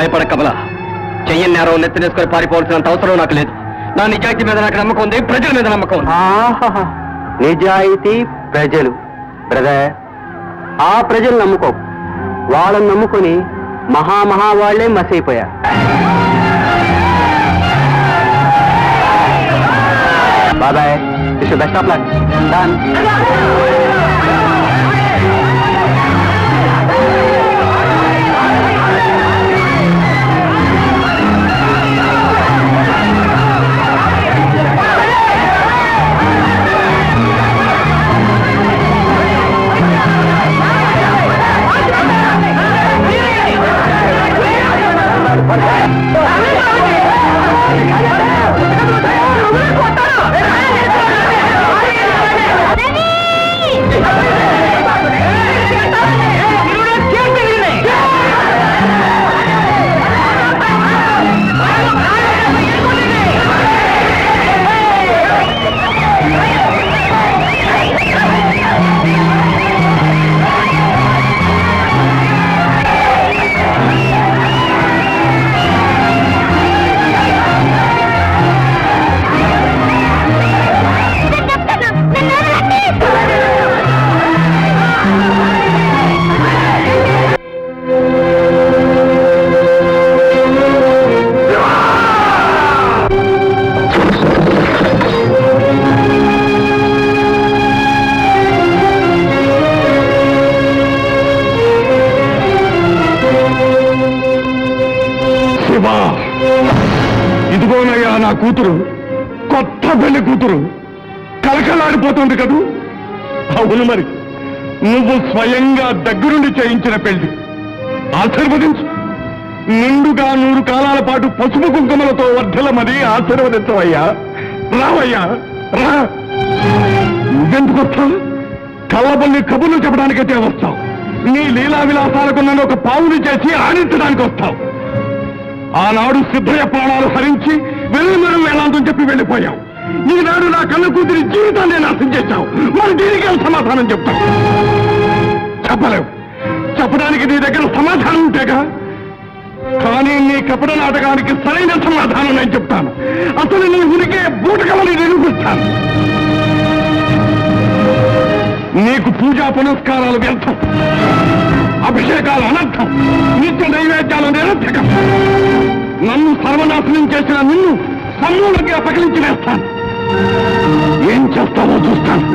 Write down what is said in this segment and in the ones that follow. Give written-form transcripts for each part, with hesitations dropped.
భయపడ కమల. చెయ్యని నేరం నెత్తినేసుకొని పారిపోవాల్సినంత అవసరం నాకు లేదు. నా నిజాయితీ మీద నాకు నమ్మకం ఉంది, ప్రజల మీద నమ్మకం ఉంది. నిజాయితీ, ప్రజలు. బ్రదర్, ఆ ప్రజలు నమ్ముకో, వాళ్ళని నమ్ముకొని మహా వాళ్లే మసైపోయారు. బాబాయ్, wish best of luck. Done. ఇదిగోనయ్యా నా కూతురు, కొత్త పెళ్లి కూతురు, కలకలాడిపోతుంది కదూ. అవును మరి, నువ్వు స్వయంగా దగ్గరుండి చేయించిన పెళ్లి. ఆశీర్వదించు. నిండుగా 100 కాలాల పాటు పసుపు కుంకుమలతో వర్ధలమని ఆశీర్వదించవయ్యా. రావయ్యా, రా. నువ్వెందుకు వస్తావు? కళ్ళబల్లి కబుర్లు చెప్పడానికైతే వస్తావు. నీ లీలా విలాసాలకు నన్ను ఒక పావుని చేసి ఆడించడానికి వస్తావు. ఆనాడు సిద్ధయ్య ప్రాణాలు హరించి వెళ్లిమరం వేలాంతం చెప్పి వెళ్ళిపోయావు. ఈనాడు నా కన్న కూతురి జీవితాన్ని నాశనం చేశావు. మరి దీనికి సమాధానం చెప్తావు? చెప్పలేవు. చెప్పడానికి నీ దగ్గర సమాధానం ఉంటేగా. కానీ నీ కపట నాటకానికి సరైన సమాధానం నేను చెప్తాను. అసలు నీ ఉనికే బూటకమని నిరూపిస్తాను. నీకు పూజా పునస్కారాలు వ్యర్థం, అభిషేకాలు అనర్థం, నిత్య నైవేద్యాలు నిరర్థకం. నన్ను సర్వనాశనం చేసిన నిన్ను సమూలంగా పగిలించి వేస్తాను. ఏం చేస్తావో చూస్తాను.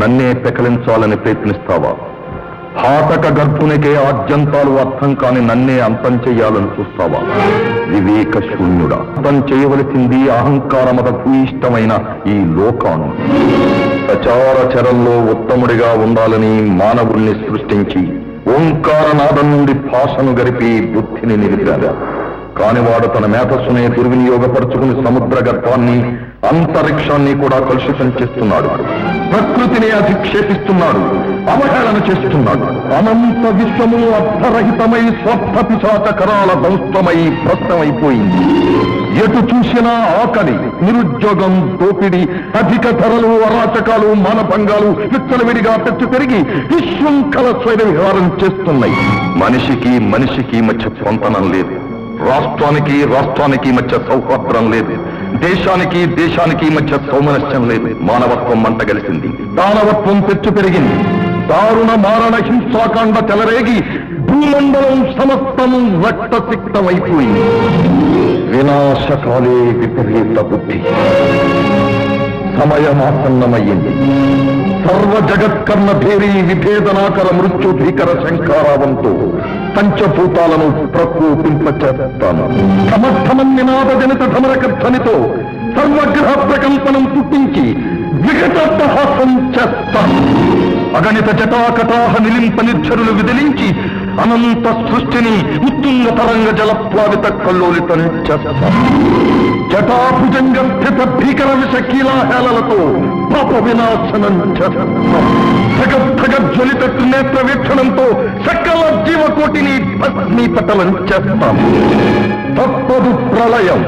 నన్నే పెకలించాలని ప్రయత్నిస్తావా? హాటక గర్భునికే ఆద్యంతాలు అర్థం కాని నన్నే అంతం చెయ్యాలని చూస్తావా? వివేక శూన్యుడా, అంతం చేయవలసింది అహంకారమత భూయిష్టమైన ఈ లోకాను. సచార చరంలో ఉత్తముడిగా ఉండాలని మానవుల్ని సృష్టించి ఓంకారనాదం నుండి భాషను గరిపి బుద్ధిని నిలిపారు. కానివాడు తన మేధస్సునే దుర్వినియోగపరుచుకుని సముద్ర గర్భాన్ని, అంతరిక్షాన్ని కూడా కలుషితం చేస్తున్నాడు. ప్రకృతిని అధిక్షేపిస్తున్నాడు, అవహేళన చేస్తున్నాడు. అనంత విశ్వము అర్థరహితమై స్వార్థ పిశాచ కరాల దౌష్టమై భ్రష్టమైపోయింది. ఎటు చూసినా ఆకలి, నిరుద్యోగం, దోపిడి, అధిక ధరలు, అరాచకాలు, మానభంగాలు విచ్చలవిడిగా పెచ్చు పెరిగి విశృంఖల స్వైర విహారం చేస్తున్నాయి. మనిషికి మధ్య పొంతనం లేదు. రాష్ట్రానికి మధ్య సౌహార్ద్రం లేదు. దేశానికి మధ్య సౌమనస్యం లేదు. మానవత్వం మంటగలిసింది, దానవత్వం పెచ్చు పెరిగింది. దారుణ మారణ హింసాకాండ చెలరేగి భూమండలం సమస్తము రక్తసిక్తమైపోయింది. వినాశకాలే విపరీత బుద్ధి. సమయమాసన్నమయ్యింది. సర్వ జగత్కర్ణ భేరీ విభేదనాకర మృత్యు భీకర శంకారావంతో పంచభూతాలను ప్రకోపింపచేస్తాను. సమర్థమన్నినాద జనిత ధమరకర్ధనితో సర్వగ్రహ ప్రకంపనం పుట్టించి విఘటహాసం చేస్తాను. అగణిత జటాకటాహ నిలింప నిర్ఝరులు విదిలించి అనంత సృష్టిని ఉత్తుంగ తరంగ జలప్లావిత కల్లోలితం చేస్తాం. జటాభుజంగ స్థిత భీకర విష కీలాహేళలతో పాప వినాశనం చేస్తాం. జ్వలిత నేత్ర వీక్షణంతో సకల జీవకోటిని భస్మీపటలం చేస్తాం. తప్పదు ప్రళయం,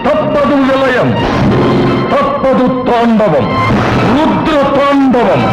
తప్పదు విలయం, తప్పదు తాండవం, రుద్ర తాండవం.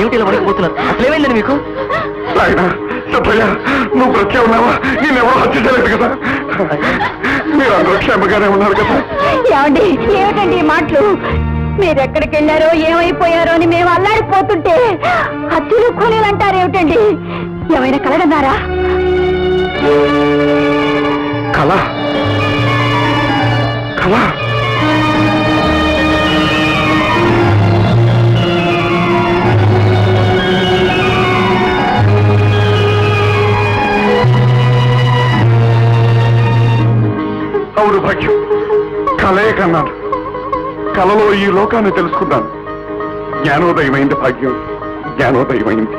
ఏమిటి వణికిపోతున్నారు? అసలు ఏమైందండి మీకు? నువ్వు బ్రతికే ఉన్నావా? నేనెవరో హత్య చేయలేదు కదా. మీరందరూ క్షేమగానే ఉన్నారు కదా. ఏమండి, ఏమిటండి ఈ మాటలు? మీరెక్కడికి వెళ్ళారో ఏమైపోయారో అని మేము అల్లాడిపోతుంటే హత్యలు కూలీలు అంటారు ఏమిటండి? ఏమైనా కలగన్నారా? కళ కళ అవును భాగ్యం, కలే కన్నాను. కలలో ఈ లోకాన్ని తెలుసుకున్నాను. జ్ఞానోదయమైంది భాగ్యం, జ్ఞానోదయమైంది.